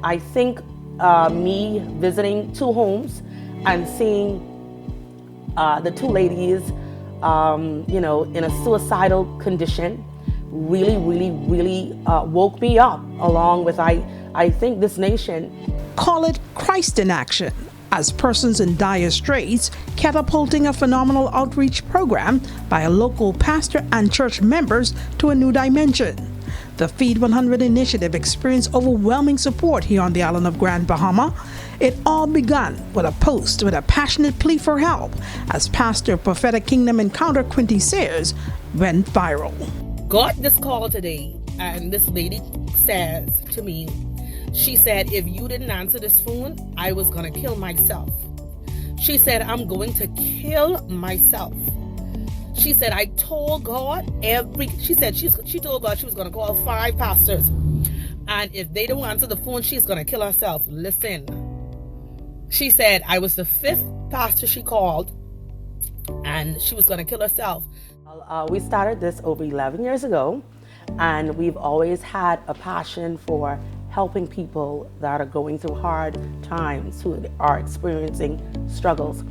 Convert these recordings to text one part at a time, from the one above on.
I think me visiting two homes and seeing the two ladies, in a suicidal condition really woke me up, along with, I think, this nation. Call it Christ in action, as persons in dire straits catapulting a phenomenal outreach program by a local pastor and church members to a new dimension. The Feed 100 initiative experienced overwhelming support here on the island of Grand Bahama. It all began with a post with a passionate plea for help as Pastor Prophetic Kingdom Encounter Quinty Sears went viral. Got this call today, and this lady says to me, she said, if you didn't answer this phone, I was going to kill myself. She said, I'm going to kill myself. She said, I told God she told God she was going to call 5 pastors. And if they don't answer the phone, she's going to kill herself. Listen. She said, I was the 5th pastor she called, and she was going to kill herself. We started this over 11 years ago, and we've always had a passion for helping people that are going through hard times, who are experiencing struggles.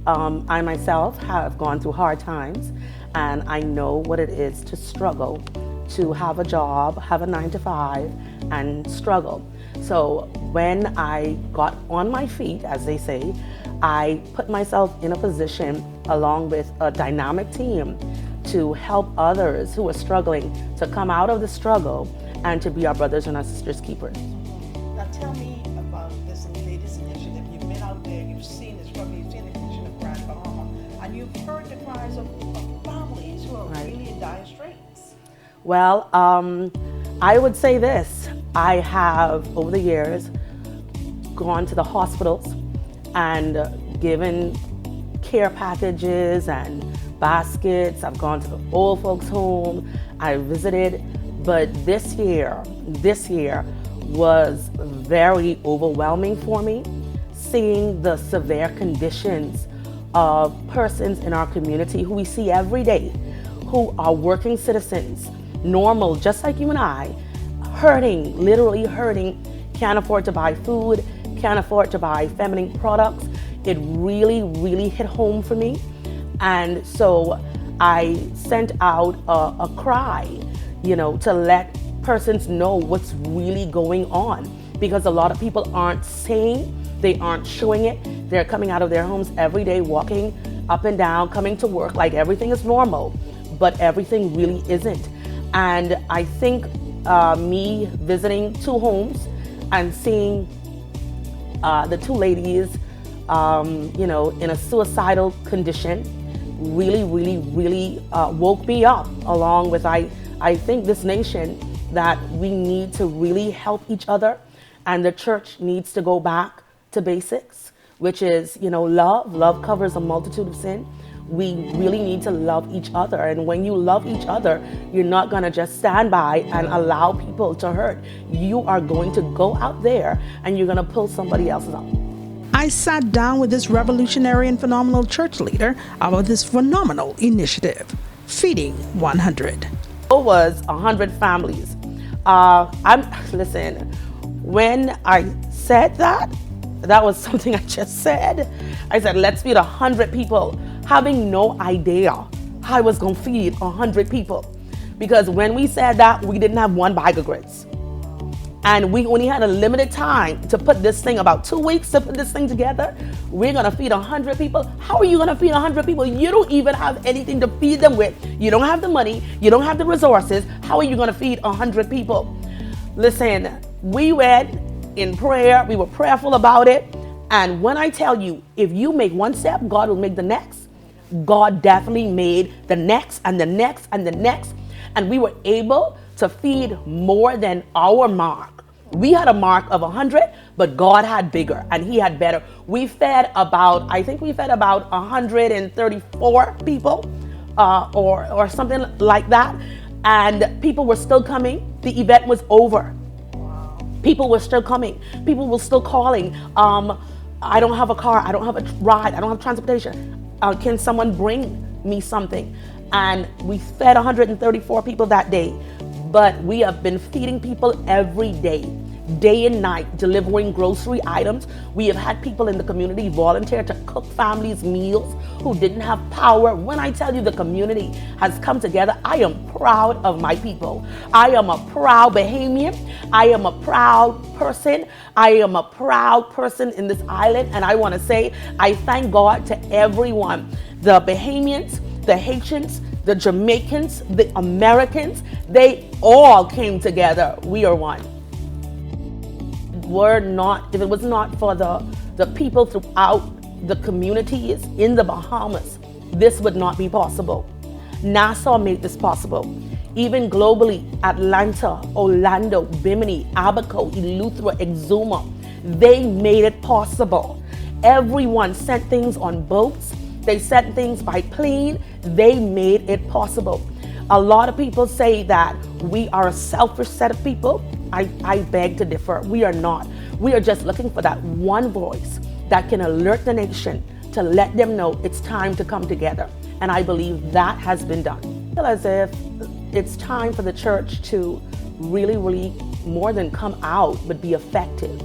I myself have gone through hard times, and I know what it is to struggle, to have a job, have a 9-to-5, and struggle. So when I got on my feet, as they say, I put myself in a position, along with a dynamic team, to help others who are struggling to come out of the struggle and to be our brothers and our sisters' keepers. Now tell me about this latest initiative. You've been out there, you've seen the struggle, you've seen the condition of Grand Bahama, and you've heard the cries of families who are really in dire straits. Well, I would say this. I have, over the years, gone to the hospitals and given care packages and baskets. I've gone to the old folks' home. I visited. But this year was very overwhelming for me, seeing the severe conditions of persons in our community who we see every day, who are working citizens, normal, just like you and I, hurting, literally hurting, can't afford to buy food, can't afford to buy feminine products. It really hit home for me. And so I sent out a cry, to let persons know what's really going on, because a lot of people aren't saying, they aren't showing it. They're coming out of their homes every day, walking up and down, coming to work like everything is normal, but everything really isn't. And I think me visiting two homes and seeing the two ladies, in a suicidal condition, really woke me up, along with, I think, this nation, that we need to really help each other, and the church needs to go back to basics, which is, love. Love covers a multitude of sin. We really need to love each other, and when you love each other, you're not gonna just stand by and allow people to hurt. You are going to go out there and you're gonna pull somebody else up. I sat down with this revolutionary and phenomenal church leader about this phenomenal initiative, Feeding 100. It was 100 families. Listen, when I said that was something I just said. I said, let's feed 100 people, having no idea how I was gonna feed 100 people. Because when we said that, we didn't have one bag of grits. And we only had a limited time to put this thing, about 2 weeks to put this thing together. We're gonna feed 100 people. How are you gonna feed 100 people? You don't even have anything to feed them with. You don't have the money, you don't have the resources. How are you gonna feed 100 people? Listen, we went in prayer, we were prayerful about it. And when I tell you, if you make one step, God will make the next. God definitely made the next and the next and the next. And we were able to feed more than our mark. We had a mark of 100, but God had bigger and he had better. We fed about 134 people or something like that. And people were still coming. The event was over. Wow. People were still coming. People were still calling. I don't have a car. I don't have a ride. I don't have transportation. Can someone bring me something? And we fed 134 people that day. But we have been feeding people every day. day and night delivering grocery items. We have had people in the community volunteer to cook families meals who didn't have power. When I tell you the community has come together, I am proud of my people. I am a proud Bahamian. I am a proud person. I am a proud person in this island. And I want to say, I thank God to everyone, the Bahamians, the Haitians, the Jamaicans, the Americans, they all came together. We are one. If it was not for the people throughout the communities in the Bahamas, this would not be possible. Nassau made this possible. Even globally, Atlanta, Orlando, Bimini, Abaco, Eleuthera, Exuma, they made it possible. Everyone sent things on boats. They sent things by plane. They made it possible. A lot of people say that we are a selfish set of people. I beg to differ. We are not. We are just looking for that one voice that can alert the nation to let them know it's time to come together. And I believe that has been done. I feel as if it's time for the church to really, really more than come out, but be effective.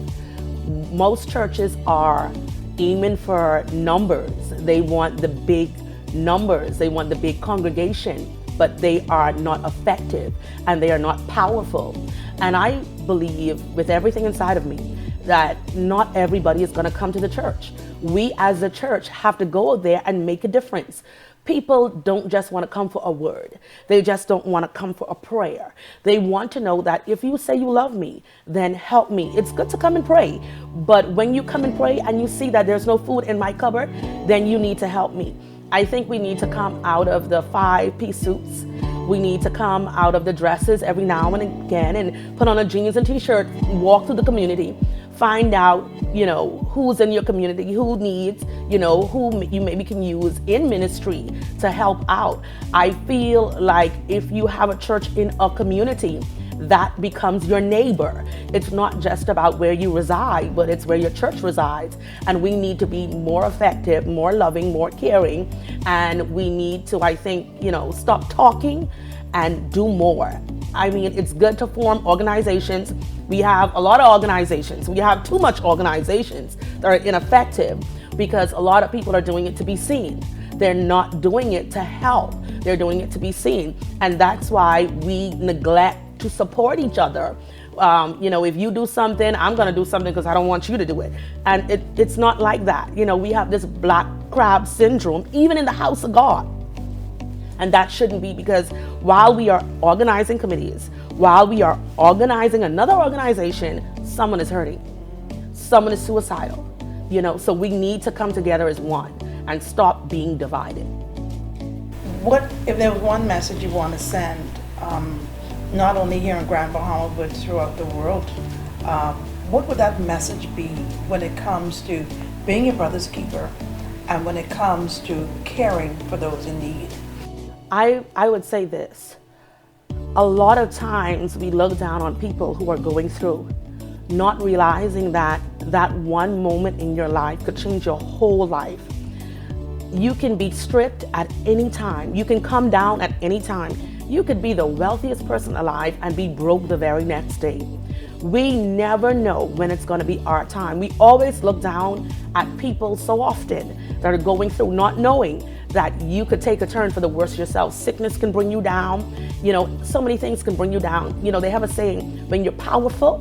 Most churches are aiming for numbers. They want the big numbers. They want the big congregation, but they are not effective and they are not powerful. And I believe with everything inside of me that not everybody is going to come to the church. We as a church have to go there and make a difference. People don't just want to come for a word. They just don't want to come for a prayer. They want to know that if you say you love me, then help me. It's good to come and pray. But when you come and pray and you see that there's no food in my cupboard, then you need to help me. I think we need to come out of the 5-piece suits. We need to come out of the dresses every now and again and put on a jeans and t-shirt, walk through the community, find out, who's in your community, who needs, who you maybe can use in ministry to help out. I feel like if you have a church in a community, that becomes your neighbor. It's not just about where you reside, but it's where your church resides. And we need to be more effective, more loving, more caring. And we need to, I think, stop talking and do more. I mean, it's good to form organizations. We have a lot of organizations. We have too much organizations that are ineffective because a lot of people are doing it to be seen. They're not doing it to help. They're doing it to be seen. And that's why we neglect to support each other. If you do something, I'm going to do something because I don't want you to do it. And it's not like that. We have this black crab syndrome, even in the house of God. And that shouldn't be, because while we are organizing committees, while we are organizing another organization, someone is hurting. Someone is suicidal. So we need to come together as one and stop being divided. What if there was one message you want to send, not only here in Grand Bahama, but throughout the world? What would that message be when it comes to being your brother's keeper and when it comes to caring for those in need? I would say this. A lot of times we look down on people who are going through, not realizing that that one moment in your life could change your whole life. You can be stripped at any time. You can come down at any time. You could be the wealthiest person alive and be broke the very next day. We never know when it's going to be our time. We always look down at people so often that are going through, not knowing that you could take a turn for the worse yourself. Sickness can bring you down. So many things can bring you down. They have a saying, when you're powerful,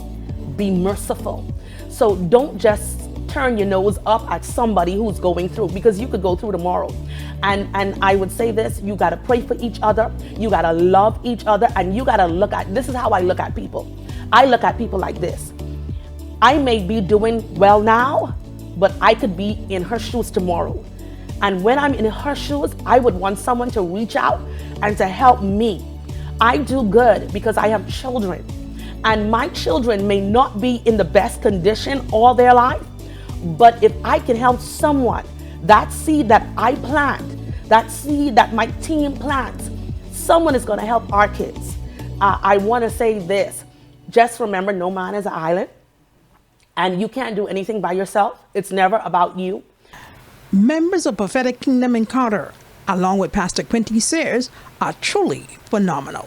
be merciful. So don't just turn your nose up at somebody who's going through, because you could go through tomorrow. And I would say this, you got to pray for each other. You got to love each other. And you got to this is how I look at people. I look at people like this. I may be doing well now, but I could be in her shoes tomorrow. And when I'm in her shoes, I would want someone to reach out and to help me. I do good because I have children. And my children may not be in the best condition all their life, but if I can help someone, that seed that I plant, that seed that my team plants, someone is going to help our kids. I want to say this. Just remember, no man is an island, and you can't do anything by yourself. It's never about you. Members of Prophetic Kingdom Encounter, along with Pastor Quinty Sears, are truly phenomenal.